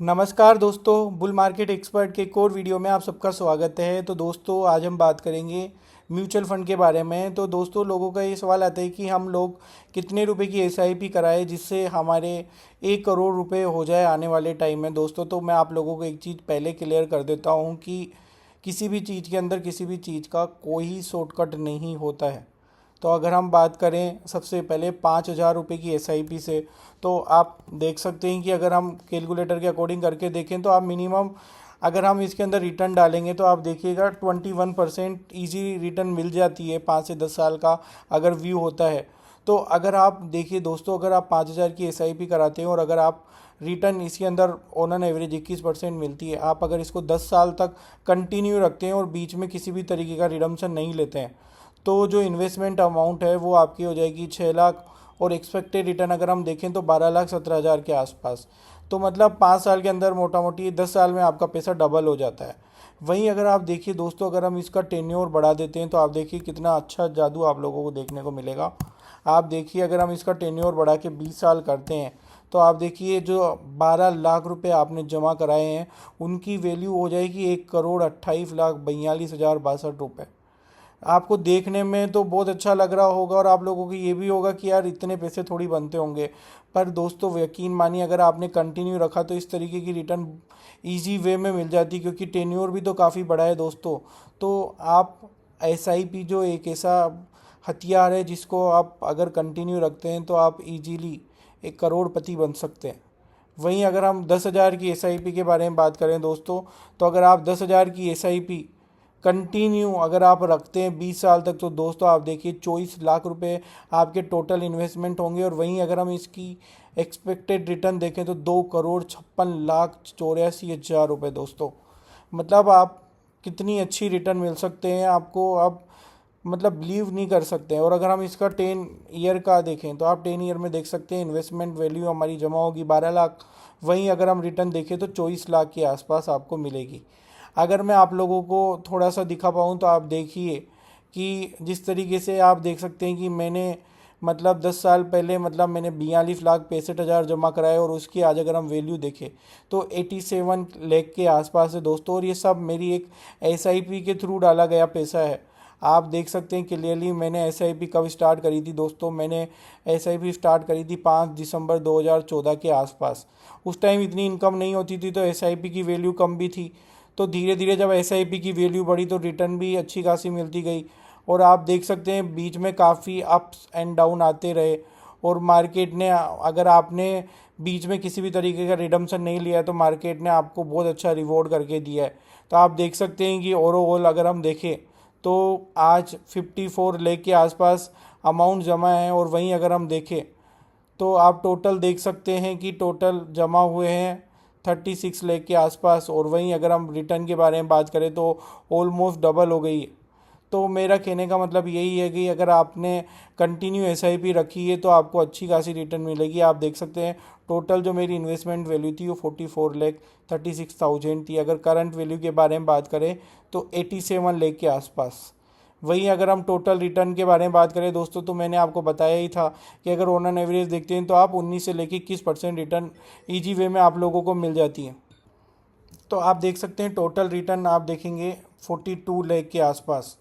नमस्कार दोस्तों, bull market expert के एक और वीडियो में आप सबका स्वागत है। तो दोस्तों, आज हम बात करेंगे म्यूचुअल फंड के बारे में। तो दोस्तों, लोगों का ये सवाल आता है कि हम लोग कितने रुपए की एसआईपी कराएं जिससे हमारे 1 करोड़ रुपए हो जाए आने वाले टाइम में। दोस्तों, तो मैं आप लोगों को एक चीज़ पहले क्लियर कर देता हूँ कि किसी भी चीज़ के अंदर किसी भी चीज़ का कोई शॉर्टकट नहीं होता है। तो अगर हम बात करें सबसे पहले 5,000 रुपये की एसआईपी से, तो आप देख सकते हैं कि अगर हम कैलकुलेटर के अकॉर्डिंग करके देखें तो आप मिनिमम, अगर हम इसके अंदर रिटर्न डालेंगे तो आप देखिएगा 21% ईजी रिटर्न मिल जाती है 5 से 10 साल का अगर व्यू होता है। तो अगर आप देखिए दोस्तों, अगर आप 5,000 की एसआईपी कराते हैं और अगर आप रिटर्न इसके अंदर ऑन एन एवरेज 21% मिलती है, आप अगर इसको 10 साल तक कंटिन्यू रखते हैं और बीच में किसी भी तरीके का रिडम्पशन नहीं लेते हैं, तो जो इन्वेस्टमेंट अमाउंट है वो आपकी हो जाएगी 6 लाख, और एक्सपेक्टेड रिटर्न अगर हम देखें तो 12,17,000 के आसपास। तो मतलब 5 साल के अंदर मोटा मोटी 10 साल में आपका पैसा डबल हो जाता है। वहीं अगर आप देखिए दोस्तों, अगर हम इसका टेन्योर बढ़ा देते हैं तो आप देखिए कितना अच्छा जादू आप लोगों को देखने को मिलेगा। आप देखिए, अगर हम इसका टेन्योर बढ़ा के 20 साल करते हैं तो आप देखिए जो 12 लाख रुपए आपने जमा कराए हैं उनकी वैल्यू हो जाएगी 1,28,42,42,62 आपको देखने में तो बहुत अच्छा लग रहा होगा और आप लोगों को ये भी होगा कि यार इतने पैसे थोड़ी बनते होंगे। पर दोस्तों, यकीन मानिए, अगर आपने कंटिन्यू रखा तो इस तरीके की रिटर्न इजी वे में मिल जाती, क्योंकि टेन्योर भी तो काफ़ी बड़ा है दोस्तों। तो आप एसआईपी जो एक ऐसा हथियार है जिसको आप अगर कंटिन्यू रखते हैं तो आप इजीली 1 करोड़पति बन सकते हैं। वहीं अगर हम 10,000 की एसआईपी के बारे में बात करें दोस्तों, तो अगर आप 10,000 की एसआईपी कंटिन्यू अगर आप रखते हैं 20 साल तक, तो दोस्तों आप देखिए 24 लाख रुपए आपके टोटल इन्वेस्टमेंट होंगे। और वहीं अगर हम इसकी एक्सपेक्टेड रिटर्न देखें तो 2,56,84,000 रुपये दोस्तों। मतलब आप कितनी अच्छी रिटर्न मिल सकते हैं आपको, आप मतलब बिलीव नहीं कर सकते हैं। और अगर हम इसका 10 ईयर का देखें तो आप 10 ईयर में देख सकते हैं इन्वेस्टमेंट वैल्यू हमारी जमा होगी 12 लाख। वहीं अगर हम रिटर्न देखें तो 24 लाख के आसपास आपको मिलेगी। अगर मैं आप लोगों को थोड़ा सा दिखा पाऊँ तो आप देखिए कि जिस तरीके से आप देख सकते हैं कि मैंने मतलब 10 साल पहले मतलब मैंने 42,65,000 जमा कराए और उसकी आज अगर हम वैल्यू देखें तो 87 लाख के आसपास है दोस्तों। और ये सब मेरी एक एसआईपी के थ्रू डाला गया पैसा है। आप देख सकते हैं क्लियरली मैंने एसआईपी कब स्टार्ट करी थी दोस्तों। मैंने एसआईपी स्टार्ट करी थी 5 दिसंबर 2014 के आसपास। उस टाइम इतनी इनकम नहीं होती थी तो एसआईपी की वैल्यू कम भी थी। तो धीरे धीरे जब एसआईपी की वैल्यू बढ़ी तो रिटर्न भी अच्छी खासी मिलती गई। और आप देख सकते हैं बीच में काफ़ी अप्स एंड डाउन आते रहे, और मार्केट ने, अगर आपने बीच में किसी भी तरीके का रिडम्पशन नहीं लिया है तो मार्केट ने आपको बहुत अच्छा रिवॉर्ड करके दिया है। तो आप देख सकते हैं कि ओवरऑल अगर हम देखें तो आज 54 लाख के आसपास अमाउंट जमा है। और वहीं अगर हम देखें तो आप टोटल देख सकते हैं कि टोटल जमा हुए हैं 36 लाख के आसपास। और वहीं अगर हम रिटर्न के बारे में बात करें तो ऑलमोस्ट डबल हो गई है। तो मेरा कहने का मतलब यही है कि अगर आपने कंटिन्यू एसआईपी रखी है तो आपको अच्छी खासी रिटर्न मिलेगी। आप देख सकते हैं टोटल जो मेरी इन्वेस्टमेंट वैल्यू थी वो 44,36,000 थी। अगर करंट वैल्यू के बारे में बात करें तो 87 लाख के आसपास। वहीं अगर हम टोटल रिटर्न के बारे में बात करें दोस्तों, तो मैंने आपको बताया ही था कि अगर ऑन एन एवरेज देखते हैं तो आप 19 से लेकर 21% रिटर्न ईजी वे में आप लोगों को मिल जाती है। तो आप देख सकते हैं टोटल रिटर्न आप देखेंगे 42 लाख के आसपास।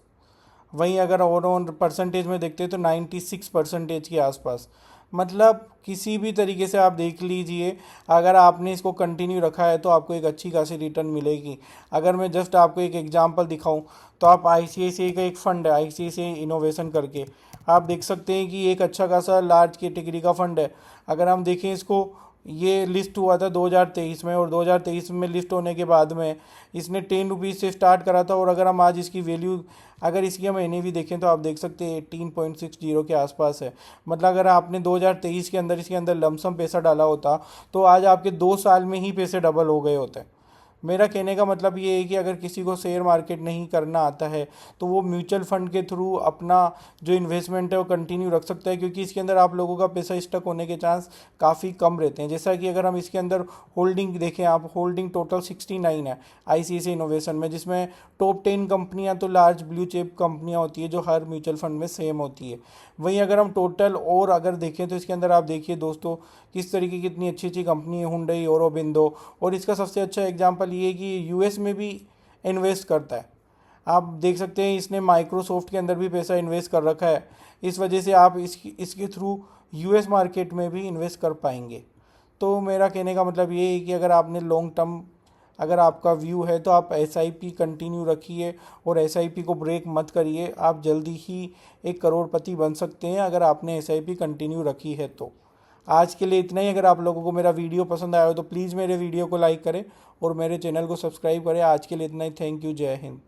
वहीं अगर ओवरऑल परसेंटेज में देखते हैं तो 96% के आसपास। मतलब किसी भी तरीके से आप देख लीजिए, अगर आपने इसको कंटिन्यू रखा है तो आपको एक अच्छी खासी रिटर्न मिलेगी। अगर मैं जस्ट आपको एक एग्जांपल दिखाऊं तो आप आईसीआईसीआई का एक फ़ंड है आईसीआईसीआई इनोवेशन करके, आप देख सकते हैं कि एक अच्छा खासा लार्ज कैटेगरी का फ़ंड है। अगर हम देखें इसको, ये लिस्ट हुआ था 2023 में, और 2023 में लिस्ट होने के बाद में इसने 10 रुपीज़ से स्टार्ट करा था। और अगर हम आज इसकी वैल्यू, अगर इसकी हम एनएवी देखें तो आप देख सकते हैं 18.60 के आसपास है। मतलब अगर आपने 2023 के अंदर इसके अंदर लमसम पैसा डाला होता तो आज आपके 2 साल में ही पैसे डबल हो गए होते। मेरा कहने का मतलब ये है कि अगर किसी को शेयर मार्केट नहीं करना आता है तो वो म्यूचुअल फंड के थ्रू अपना जो इन्वेस्टमेंट है वो कंटिन्यू रख सकता है, क्योंकि इसके अंदर आप लोगों का पैसा स्टक होने के चांस काफ़ी कम रहते हैं। जैसा कि अगर हम इसके अंदर होल्डिंग देखें, आप होल्डिंग टोटल 69 है आईसीआईसीआई इनोवेशन में, जिसमें टॉप 10 कंपनियां तो लार्ज ब्लू चिप कंपनियां होती है जो हर म्यूचुअल फंड में सेम होती है। वहीं अगर हम टोटल और अगर देखें तो इसके अंदर आप देखिए दोस्तों किस तरीके की कितनी अच्छी अच्छी कंपनी है, हुंडई, औरोबिंदो। और इसका सबसे अच्छा एग्जांपल ये है कि यूएस में भी इन्वेस्ट करता है। आप देख सकते हैं इसने माइक्रोसॉफ्ट के अंदर भी पैसा इन्वेस्ट कर रखा है। इस वजह से आप इसके थ्रू यूएस मार्केट में भी इन्वेस्ट कर पाएंगे। तो मेरा कहने का मतलब ये है कि अगर आपने लॉन्ग टर्म अगर आपका व्यू है तो आप एसआईपी कंटिन्यू रखिए और एसआईपी को ब्रेक मत करिए। आप जल्दी ही एक करोड़पति बन सकते हैं अगर आपने एसआईपी कंटिन्यू रखी है तो। आज के लिए इतना ही। अगर आप लोगों को मेरा वीडियो पसंद आया हो तो प्लीज़ मेरे वीडियो को लाइक करें और मेरे चैनल को सब्सक्राइब करें। आज के लिए इतना ही। Thank you. जय हिंद।